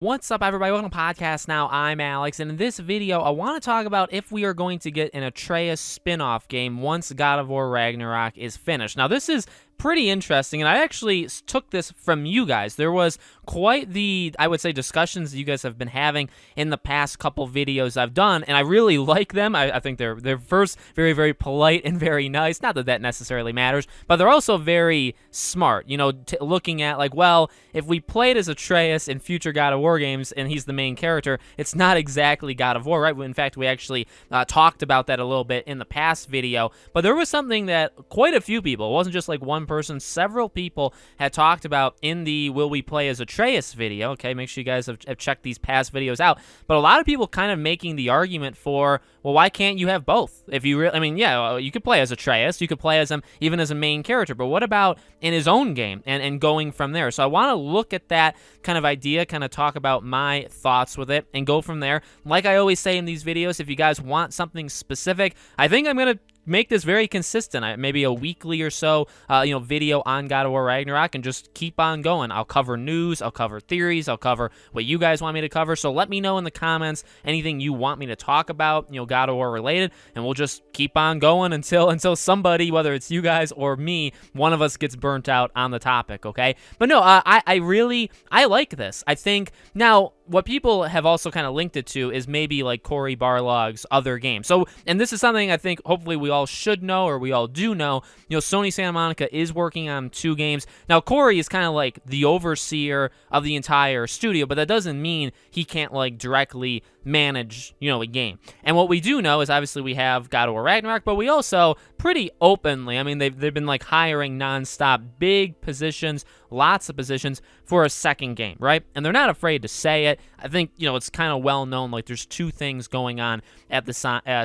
What's up, everybody? Welcome to Podcast Now. I'm Alex, and in this video, I want to talk about if we are going to get an Atreus spin-off game once God of War Ragnarok is finished. Now, this is pretty interesting, and I actually took this from you guys. There was quite the, I would say, discussions that you guys have been having in the past couple videos I've done, and I really like them. I think they're first very, very polite and very nice. Not that that necessarily matters, but they're also very smart. You know, looking at like, well, if we played as Atreus in future God of War games and he's the main character, it's not exactly God of War, right? In fact, we actually talked about that a little bit in the past video, but there was something that quite a few people, it wasn't just like one person, several people had talked about in the Will We Play as Atreus video. Okay, make sure you guys have checked these past videos out. But a lot of people kind of making the argument for, well, why can't you have both? If you really, I mean, yeah, you could play as Atreus, you could play as him even as a main character, but what about in his own game and going from there? So I want to look at that kind of idea, kind of talk about my thoughts with it and go from there. Like I always say in these videos, if you guys want something specific, I think I'm going to make this very consistent, maybe a weekly or so, video on God of War Ragnarok, and just keep on going. I'll cover news, I'll cover theories, I'll cover what you guys want me to cover. So let me know in the comments anything you want me to talk about, God of War related, and we'll just keep on going until somebody, whether it's you guys or me, one of us gets burnt out on the topic. Okay, but no, I like this. I think now what people have also kind of linked it to is maybe like Cory Barlog's other game. So, and this is something I think hopefully we all should know, or we all do know. Sony Santa Monica is working on 2 games. Now, Cory is kind of like the overseer of the entire studio, but that doesn't mean he can't like directly manage, a game. And what we do know is obviously we have God of War Ragnarok, but we also pretty openly, I mean, they've been like hiring nonstop, big positions, lots of positions for a second game, right? And they're not afraid to say it. I think, it's kind of well known, like there's 2 things going on at the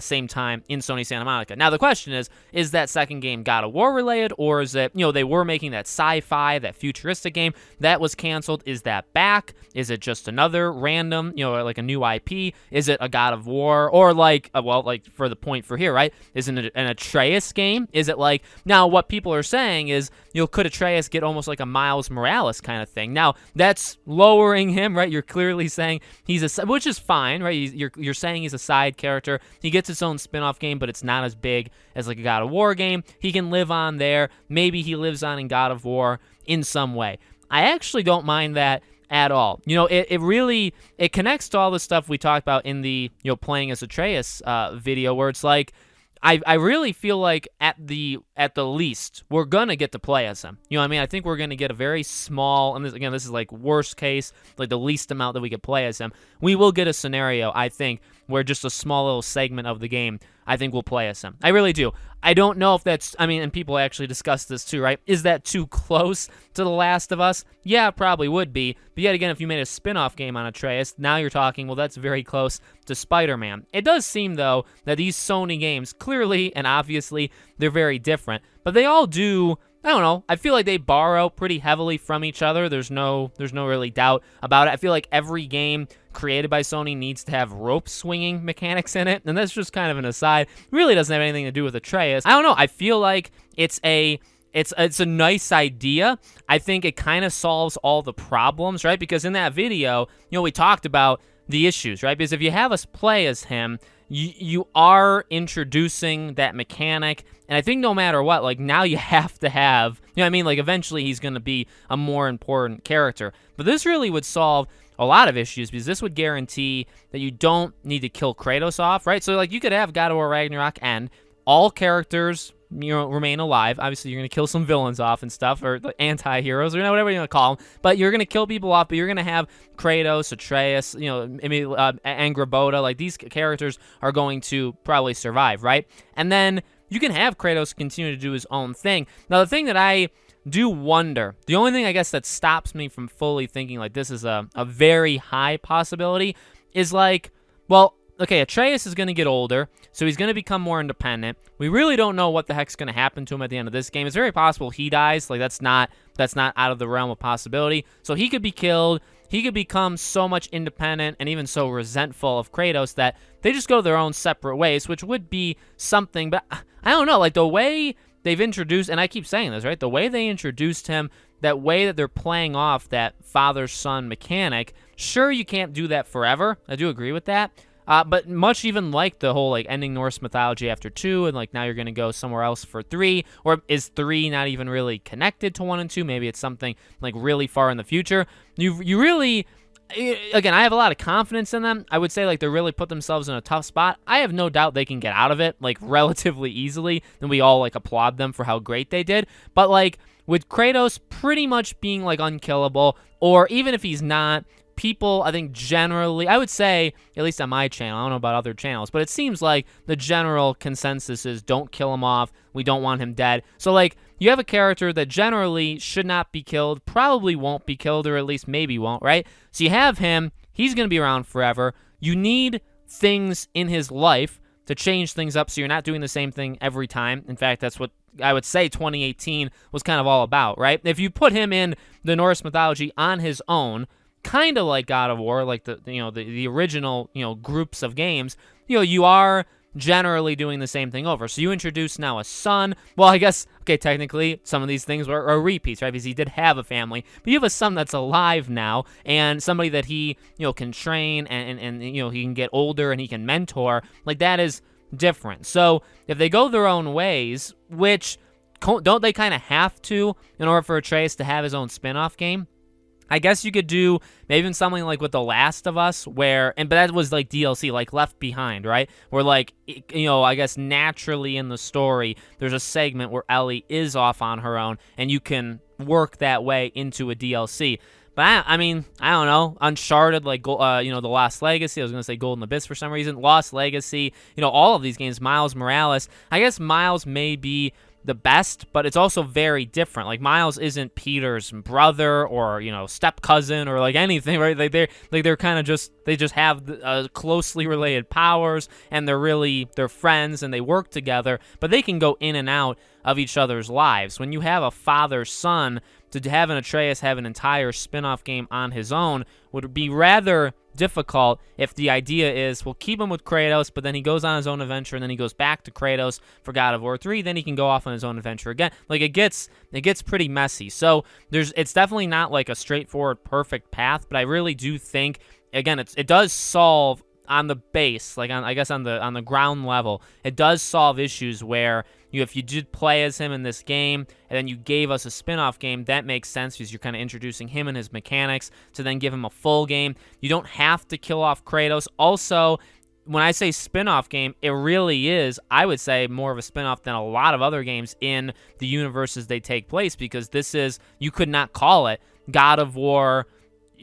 same time in Sony Santa Monica. Now, the question is that second game God of War related, or is it, they were making that sci-fi, that futuristic game that was canceled? Is that back? Is it just another random, like a new IP? Is it a God of War? Or like, like for the point for here, right? Is it an Atreus game? Is it like, now what people are saying is, could Atreus get almost like a Miles Morales kind of thing? Now, that's lowering him, right? You're clearly saying he's which is fine, right? You're saying he's a side character. He gets his own spin-off game, but it's not as big as like a God of War game. He can live on there. Maybe he lives on in God of War in some way. I actually don't mind that at all. It really connects to all the stuff we talked about in the playing as Atreus video, where it's like I really feel like at the least we're gonna get to play as him. I think we're gonna get a very small, and this is like worst case, like the least amount that we could play as him. We will get a scenario, I think, where just a small little segment of the game, I think we'll play as him. I really do. I don't know if that's, and people actually discussed this too, right? Is that too close to The Last of Us? Yeah, it probably would be. But yet again, if you made a spin-off game on Atreus, now you're talking, well, that's very close to Spider-Man. It does seem, though, that these Sony games, clearly and obviously, they're very different. But they all do, I don't know, I feel like they borrow pretty heavily from each other. There's no really doubt about it. I feel like every game created by Sony needs to have rope swinging mechanics in it, and that's just kind of an aside. Really doesn't have anything to do with Atreus. I don't know, I feel like it's a nice idea. I think it kind of solves all the problems, right? Because in that video, we talked about the issues, right? Because if you have us play as him, you are introducing that mechanic, and I think no matter what, like now you have to have, like eventually he's going to be a more important character. But this really would solve a lot of issues, because this would guarantee that you don't need to kill Kratos off, right? So like you could have God of War Ragnarok and all characters remain alive. Obviously, you're going to kill some villains off and stuff, or the anti-heroes, or whatever you want to call them. But you're going to kill people off, but you're going to have Kratos, Atreus, Angrboda. Like, these characters are going to probably survive, right? And then you can have Kratos continue to do his own thing. Now, the thing that I do wonder, the only thing I guess that stops me from fully thinking like this is a very high possibility is like, well, okay, Atreus is going to get older, so he's going to become more independent. We really don't know what the heck's going to happen to him at the end of this game. It's very possible he dies. Like, that's not out of the realm of possibility. So he could be killed. He could become so much independent and even so resentful of Kratos that they just go their own separate ways, which would be something. But I don't know, like the way they've introduced, and I keep saying this, right? The way they introduced him that way that they're playing off that father-son mechanic, sure, you can't do that forever. I do agree with that. But much even like the whole like ending Norse mythology after 2, and like now you're gonna go somewhere else for 3, or is 3 not even really connected to 1 and 2? Maybe it's something like really far in the future. You really, again, I have a lot of confidence in them. I would say like they really put themselves in a tough spot. I have no doubt they can get out of it like relatively easily, and we all like applaud them for how great they did. But like with Kratos pretty much being like unkillable, or even if he's not, people, I think generally, I would say, at least on my channel, I don't know about other channels, but it seems like the general consensus is don't kill him off. We don't want him dead. So, like, you have a character that generally should not be killed, probably won't be killed, or at least maybe won't, right? So you have him. He's going to be around forever. You need things in his life to change things up so you're not doing the same thing every time. In fact, that's what I would say 2018 was kind of all about, right? If you put him in the Norse mythology on his own, kind of like God of War, like the original, groups of games, you are generally doing the same thing over. So you introduce now a son. Well, I guess, okay, technically some of these things are repeats, right? Because he did have a family, but you have a son that's alive now, and somebody that he, can train and he can get older and he can mentor. Like, that is different. So if they go their own ways, which don't they kind of have to in order for Atreus to have his own spin-off game? I guess you could do maybe even something like with The Last of Us, but that was like DLC, like Left Behind, right? Where like, I guess naturally in the story, there's a segment where Ellie is off on her own, and you can work that way into a DLC. But I mean, I don't know. Uncharted, like, The Lost Legacy. I was going to say Golden Abyss for some reason. Lost Legacy, all of these games. Miles Morales. I guess Miles may be the best, but it's also very different. Like, Miles isn't Peter's brother or, step cousin or like anything, right? Like they're kind of they just have closely related powers, and they're friends and they work together, but they can go in and out of each other's lives. When you have a father-son, to have an Atreus have an entire spin-off game on his own would be rather difficult if the idea is, we'll keep him with Kratos, but then he goes on his own adventure, and then he goes back to Kratos for God of War 3, then he can go off on his own adventure again. Like, it gets pretty messy. So it's definitely not like a straightforward perfect path, but I really do think, again, it does solve on the base, like on the ground level, it does solve issues where if you did play as him in this game and then you gave us a spin-off game, that makes sense because you're kind of introducing him and his mechanics to then give him a full game. You don't have to kill off Kratos. Also, when I say spin-off game, it really is, I would say, more of a spin-off than a lot of other games in the universes they take place, because you could not call it God of War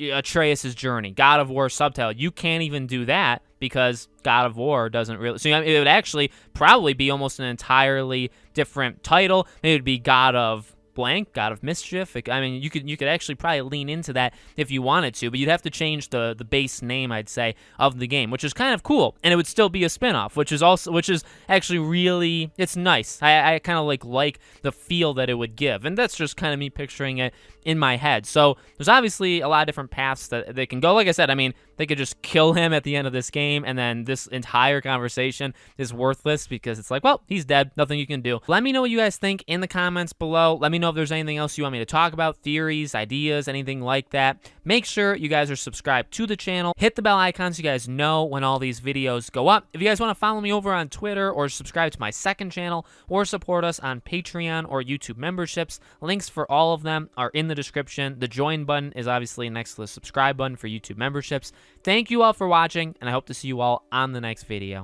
Atreus' Journey, God of War subtitle. You can't even do that because God of War doesn't really. So it would actually probably be almost an entirely different title. Maybe it would be God of blank, God of Mischief. I mean, you could actually probably lean into that if you wanted to, but you'd have to change the base name, I'd say, of the game, which is kind of cool, and it would still be a spin-off, which is actually really, it's nice. I kind of like the feel that it would give, and that's just kind of me picturing it in my head. So there's obviously a lot of different paths that they can go. Like I said, I mean, they could just kill him at the end of this game, and then this entire conversation is worthless because it's like, well, he's dead. Nothing you can do. Let me know what you guys think in the comments below. Let me know if there's anything else you want me to talk about, theories, ideas, anything like that. Make sure you guys are subscribed to the channel. Hit the bell icon so you guys know when all these videos go up. If you guys want to follow me over on Twitter or subscribe to my second channel or support us on Patreon or YouTube memberships, links for all of them are in the description. The join button is obviously next to the subscribe button for YouTube memberships. Thank you all for watching, and I hope to see you all on the next video.